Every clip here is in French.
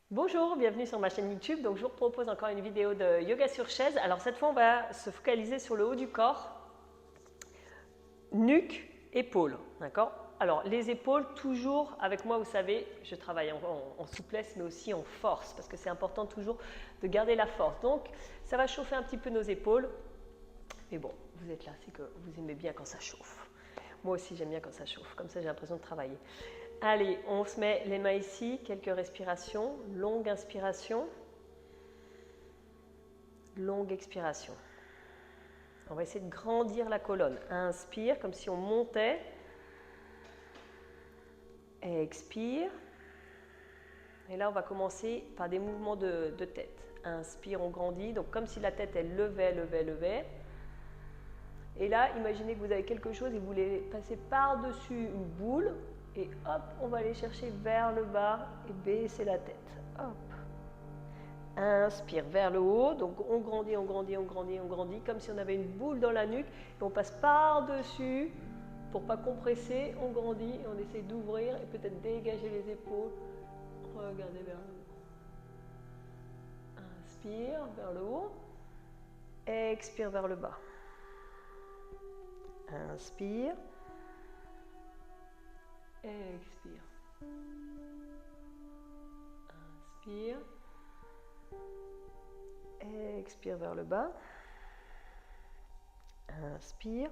Bonjour, bienvenue sur ma chaîne YouTube. Donc je vous propose encore une vidéo de yoga sur chaise. Alors cette fois on va se focaliser sur le haut du corps, nuque, épaules, d'accord? Alors les épaules, toujours avec moi, vous savez, je travaille en souplesse mais aussi en force parce que c'est important toujours de garder la force. Donc ça va chauffer un petit peu nos épaules. Mais bon, vous êtes là, c'est que vous aimez bien quand ça chauffe. Moi aussi j'aime bien quand ça chauffe, comme ça j'ai l'impression de travailler. Allez, on se met les mains ici, quelques respirations, longue inspiration, longue expiration. On va essayer de grandir la colonne. Inspire, comme si on montait. Expire. Et là, on va commencer par des mouvements de tête. Inspire, on grandit, donc comme si la tête, elle levait. Et là, imaginez que vous avez quelque chose et vous voulez passer par-dessus une boule. Et hop, on va aller chercher vers le bas et baisser la tête. Hop. Inspire vers le haut, donc on grandit, comme si on avait une boule dans la nuque. Et on passe par-dessus pour ne pas compresser, on grandit et on essaie d'ouvrir et peut-être dégager les épaules. Regardez vers le haut. Inspire vers le haut. Expire vers le bas. Inspire. Expire. Inspire. Expire vers le bas. Inspire.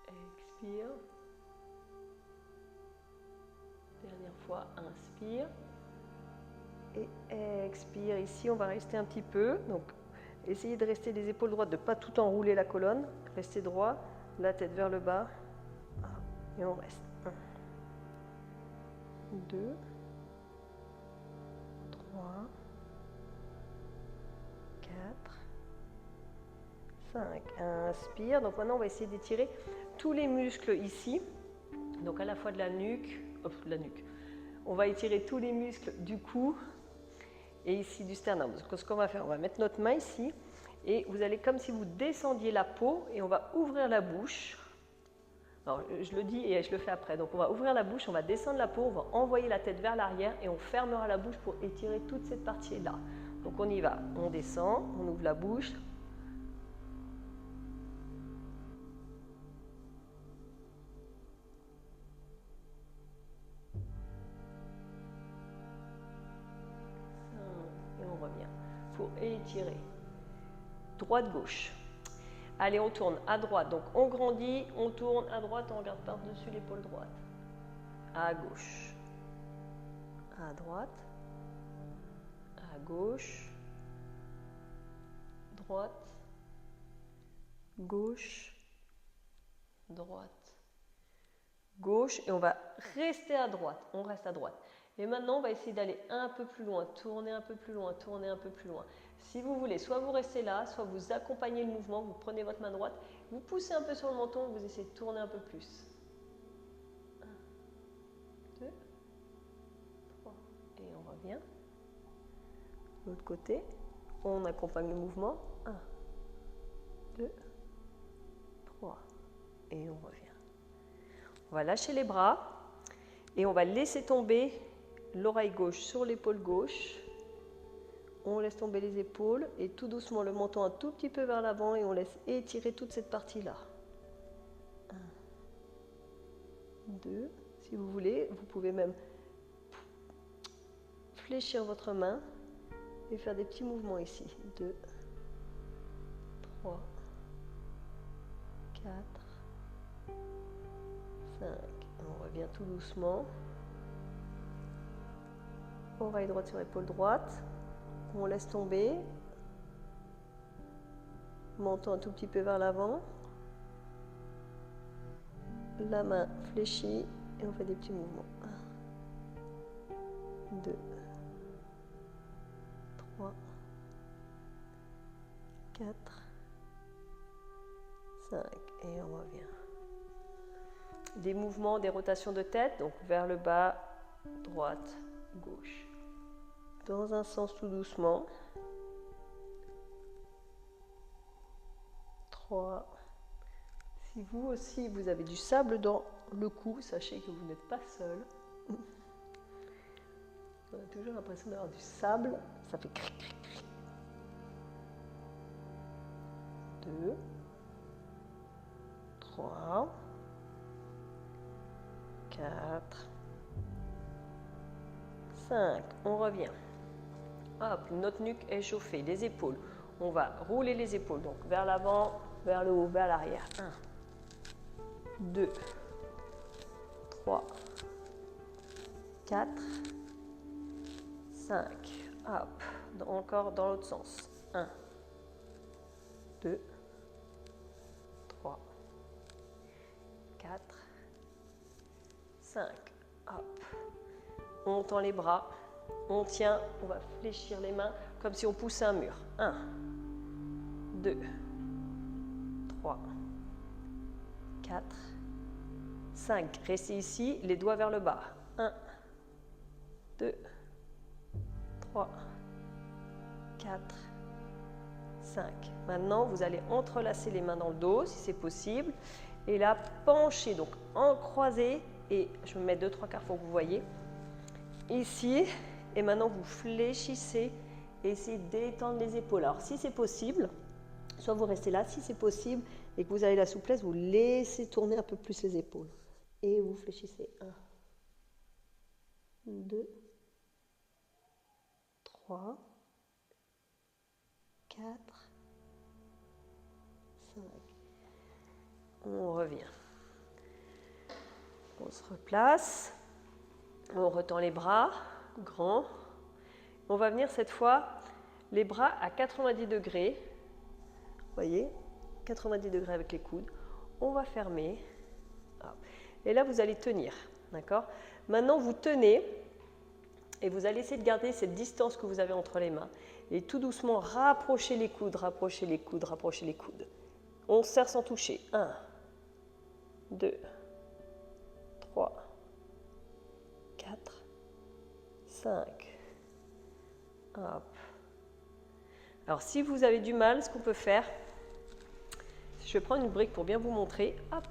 Expire. Dernière fois, inspire. Et expire. Ici, on va rester un petit peu. Donc, essayez de rester les épaules droites, de ne pas tout enrouler la colonne. Restez droit, la tête vers le bas. Et on reste. 1, 2, 3, 4, 5. Inspire. Donc maintenant, on va essayer d'étirer tous les muscles ici. Donc à la fois de la nuque. On va étirer tous les muscles du cou et ici du sternum. Donc ce qu'on va faire, on va mettre notre main ici et vous allez comme si vous descendiez la peau et on va ouvrir la bouche. Alors, je le dis et je le fais après. Donc on va ouvrir la bouche, on va descendre la peau, on va envoyer la tête vers l'arrière et on fermera la bouche pour étirer toute cette partie-là. Donc on y va, on descend, on ouvre la bouche. Et on revient pour étirer. Droite-gauche. Allez, on tourne à droite. Donc on grandit, on tourne à droite, on regarde par-dessus l'épaule droite. À gauche. À droite. À gauche. Droite. Gauche. Droite. Gauche. Et on va rester à droite. On reste à droite. Et maintenant, on va essayer d'aller un peu plus loin, tourner un peu plus loin, tourner un peu plus loin. Si vous voulez, soit vous restez là, soit vous accompagnez le mouvement, vous prenez votre main droite, vous poussez un peu sur le menton, vous essayez de tourner un peu plus. 1, 2, 3, et on revient. De l'autre côté, on accompagne le mouvement. 1, 2, 3, et on revient. On va lâcher les bras et on va laisser tomber l'oreille gauche sur l'épaule gauche. On laisse tomber les épaules et tout doucement le menton un tout petit peu vers l'avant et on laisse étirer toute cette partie-là. 1, 2, si vous voulez, vous pouvez même fléchir votre main et faire des petits mouvements ici. 2, 3, 4, 5. On revient tout doucement. Oreille droite sur épaule droite. On laisse tomber. Menton un tout petit peu vers l'avant. La main fléchie et on fait des petits mouvements. 1, 2, 3, 4, 5 et on revient. Des mouvements, des rotations de tête, donc vers le bas, droite, gauche. Dans un sens tout doucement. 3. Si vous aussi vous avez du sable dans le cou, sachez que vous n'êtes pas seul. On a toujours l'impression d'avoir du sable. Ça fait cric, cric, cric. 2, 3, 4, 5. On revient. Hop, notre nuque est chauffée, les épaules. On va rouler les épaules, donc vers l'avant, vers le haut, vers l'arrière. 1, 2, 3, 4, 5. Hop, encore dans l'autre sens. 1, 2, 3, 4, 5. Hop. On tend les bras, on tient, on va fléchir les mains comme si on poussait un mur. 1, 2, 3, 4, 5. Restez ici, les doigts vers le bas. 1, 2, 3, 4, 5. Maintenant, vous allez entrelacer les mains dans le dos, si c'est possible. Et là, penchez, donc en croisé. Et je me mets 2-3 quarts pour que vous voyez. Ici. Et maintenant, vous fléchissez. Et essayez d'étendre les épaules. Alors, si c'est possible, soit vous restez là. Si c'est possible et que vous avez la souplesse, vous laissez tourner un peu plus les épaules. Et vous fléchissez. 1, 2, 3, 4, 5. On revient. On se replace. On retend les bras, grands. On va venir cette fois les bras à 90 degrés. Vous voyez, 90 degrés avec les coudes. On va fermer. Et là, vous allez tenir. D'accord ? Maintenant, vous tenez et vous allez essayer de garder cette distance que vous avez entre les mains. Et tout doucement, rapprochez les coudes, rapprochez les coudes, rapprochez les coudes. On serre sans toucher. 1, 2, 3, 4, 5. Hop. Alors, si vous avez du mal, ce qu'on peut faire, je vais prendre une brique pour bien vous montrer. Hop.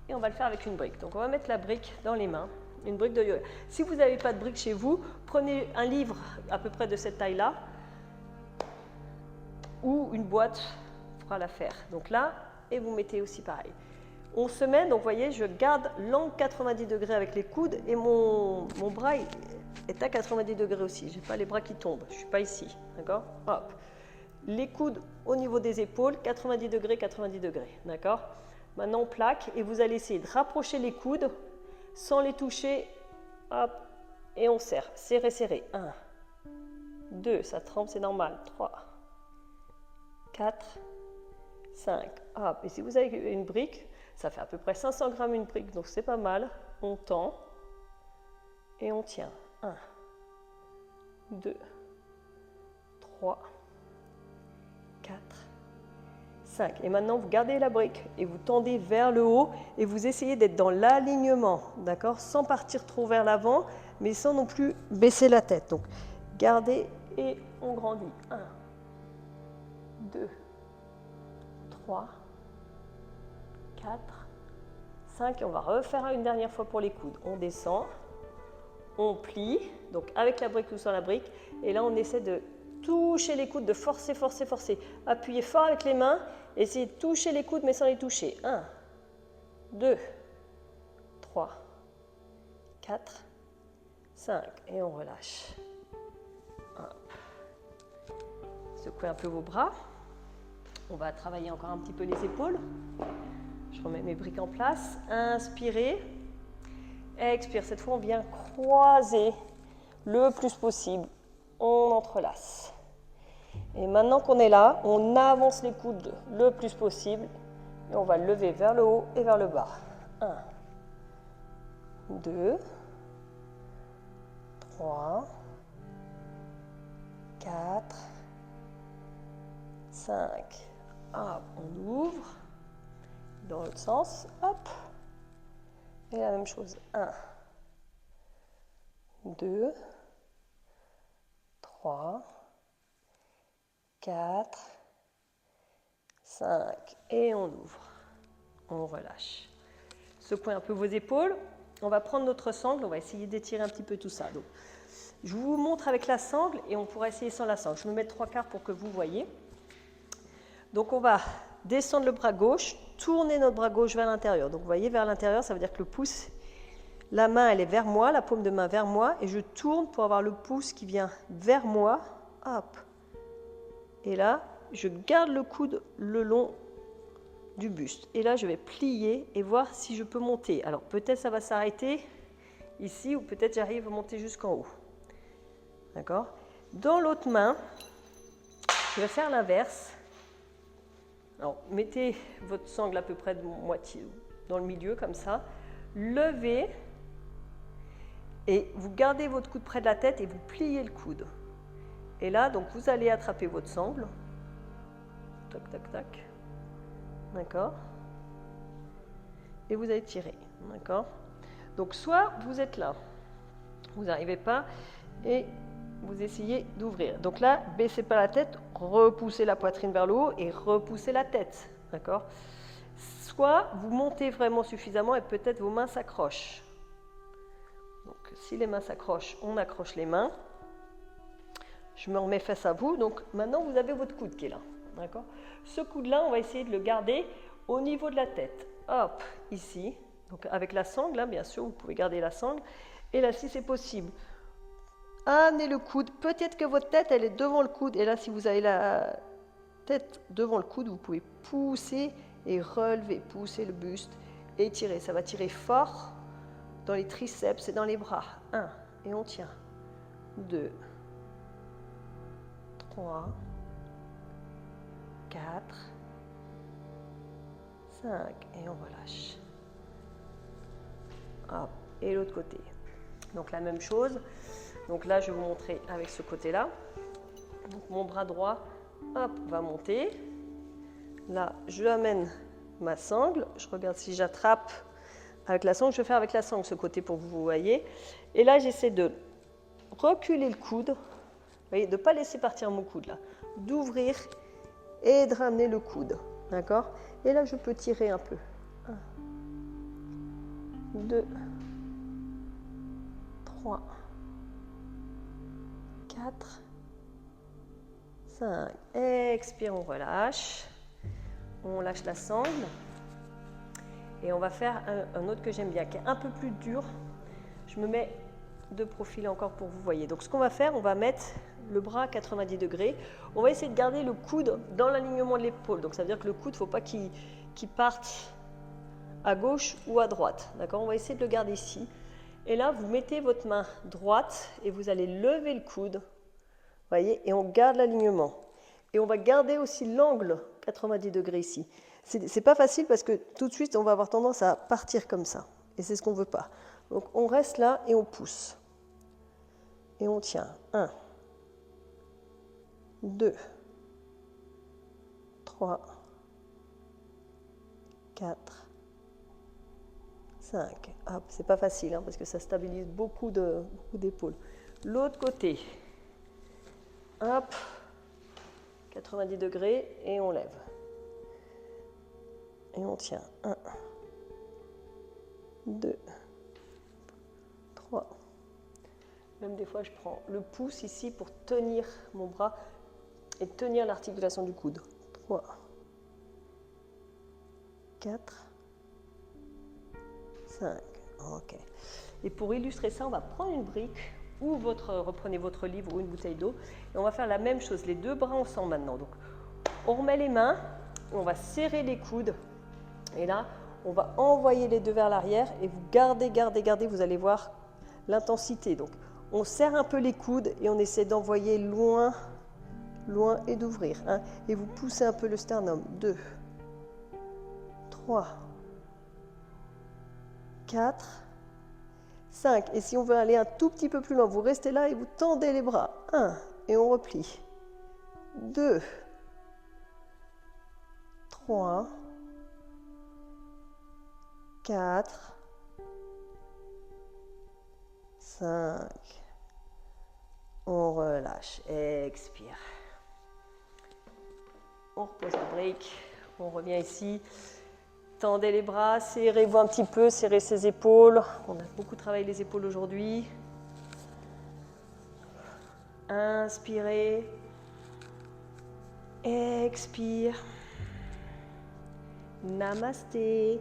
Et on va le faire avec une brique. Donc, on va mettre la brique dans les mains. Une brique de yoga. Si vous n'avez pas de brique chez vous, prenez un livre à peu près de cette taille-là ou une boîte fera l'affaire. Donc là, et vous mettez aussi pareil. On se met, donc vous voyez, je garde l'angle 90 degrés avec les coudes et mon bras est à 90 degrés aussi. Je n'ai pas les bras qui tombent, je ne suis pas ici. D'accord ? Hop. Les coudes au niveau des épaules, 90 degrés, 90 degrés. D'accord ? Maintenant, on plaque et vous allez essayer de rapprocher les coudes sans les toucher. Hop. Et on serre. Serrez, serrez. 1, 2, ça tremble, c'est normal. 3, 4, 5. Hop. Et si vous avez une brique, ça fait à peu près 500 grammes une brique, donc c'est pas mal. On tend et on tient. 1, 2, 3, 4, 5. Et maintenant, vous gardez la brique et vous tendez vers le haut et vous essayez d'être dans l'alignement, d'accord ? Sans partir trop vers l'avant, mais sans non plus baisser la tête. Donc, gardez et on grandit. 1, 2, 3, 4, 5. Et on va refaire une dernière fois pour les coudes. On descend, on plie, donc avec la brique ou sans la brique. Et là, on essaie de toucher les coudes, de forcer, forcer, forcer. Appuyez fort avec les mains. Essayez de toucher les coudes, mais sans les toucher. 1, 2, 3, 4, 5. Et on relâche. Hop. Secouez un peu vos bras. On va travailler encore un petit peu les épaules. Je remets mes briques en place. Inspirez. Expire. Cette fois, on vient croiser le plus possible. On entrelace. Et maintenant qu'on est là, on avance les coudes le plus possible. Et on va lever vers le haut et vers le bas. 1, 2, 3, 4, 5. Hop, on ouvre. Dans l'autre sens, hop. Et la même chose. 1, 2, 3, 4, 5. Et on ouvre. On relâche. Secouez un peu vos épaules. On va prendre notre sangle. On va essayer d'étirer un petit peu tout ça. Donc, Je vous montre avec la sangle et on pourra essayer sans la sangle. Je me mets 3/4 pour que vous voyez. Donc on va descendre le bras gauche, tourner notre bras gauche vers l'intérieur. Donc vous voyez, vers l'intérieur, ça veut dire que le pouce, la main, elle est vers moi, la paume de main vers moi, et je tourne pour avoir le pouce qui vient vers moi. Hop. Et là, je garde le coude le long du buste. Et là, je vais plier et voir si je peux monter. Alors peut-être ça va s'arrêter ici, ou peut-être j'arrive à monter jusqu'en haut. D'accord? Dans l'autre main, je vais faire l'inverse. Alors, mettez votre sangle à peu près de moitié dans le milieu, comme ça. Levez et vous gardez votre coude près de la tête et vous pliez le coude. Et là, donc, vous allez attraper votre sangle. Tac, tac, tac. D'accord? Et vous allez tirer. D'accord? Donc, soit vous êtes là, vous n'arrivez pas, et vous essayez d'ouvrir. Donc là, baissez pas la tête, repoussez la poitrine vers le haut et repoussez la tête. D'accord? Soit vous montez vraiment suffisamment et peut-être vos mains s'accrochent. Donc si les mains s'accrochent, on accroche les mains. Je me remets face à vous. Donc maintenant, vous avez votre coude qui est là. D'accord? Ce coude-là, on va essayer de le garder au niveau de la tête. Hop, ici. Donc avec la sangle, hein, bien sûr, vous pouvez garder la sangle. Et là, si c'est possible, amenez le coude. Peut-être que votre tête, elle est devant le coude. Et là, si vous avez la tête devant le coude, vous pouvez pousser et relever. Pousser le buste et tirer. Ça va tirer fort dans les triceps et dans les bras. 1. Et on tient. 2. 3. 4. 5. Et on relâche. Hop. Et l'autre côté. Donc la même chose. Donc là, je vais vous montrer avec ce côté-là. Donc mon bras droit, hop, va monter. Là, je amène ma sangle. Je regarde si j'attrape avec la sangle. Je vais faire avec la sangle ce côté pour que vous voyez. Et là, j'essaie de reculer le coude. Vous voyez, de ne pas laisser partir mon coude là. D'ouvrir et de ramener le coude. D'accord? Et là, je peux tirer un peu. 1, 2, 3, 4, 5. Expire, on relâche. On lâche la sangle. Et on va faire un autre que j'aime bien, qui est un peu plus dur. Je me mets de profil encore pour vous voyez. Donc ce qu'on va faire, on va mettre le bras à 90 degrés. On va essayer de garder le coude dans l'alignement de l'épaule. Donc ça veut dire que le coude, il ne faut pas qu'il parte à gauche ou à droite. D'accord? On va essayer de le garder ici. Et là, vous mettez votre main droite et vous allez lever le coude. Voyez, et on garde l'alignement. Et on va garder aussi l'angle 90 degrés ici. C'est pas facile parce que tout de suite, on va avoir tendance à partir comme ça. Et c'est ce qu'on ne veut pas. Donc, on reste là et on pousse. Et on tient. 1, 2, 3, 4, 5. Hop, c'est pas facile hein, parce que ça stabilise beaucoup d'épaules. L'autre côté. Hop, 90 degrés et on lève. Et on tient. 1, 2, 3. Même des fois, je prends le pouce ici pour tenir mon bras et tenir l'articulation du coude. 3, 4, 5. Ok. Et pour illustrer ça, on va prendre une brique ou reprenez votre livre ou une bouteille d'eau et on va faire la même chose, les deux bras ensemble maintenant. Donc, on remet les mains, on va serrer les coudes et là, on va envoyer les deux vers l'arrière et vous gardez, vous allez voir l'intensité. Donc, on serre un peu les coudes et on essaie d'envoyer loin, loin et d'ouvrir. Hein, et vous poussez un peu le sternum. 2, 3, 4, 5. Et si on veut aller un tout petit peu plus loin, vous restez là et vous tendez les bras. 1, et on replie. 2, 3, 4, 5. On relâche. Expire. On repose la brique. On revient ici. Tendez les bras, serrez-vous un petit peu, serrez ses épaules. On a beaucoup travaillé les épaules aujourd'hui. Inspirez. Expire. Namasté.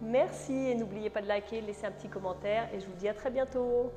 Merci et n'oubliez pas de liker, de laisser un petit commentaire et je vous dis à très bientôt.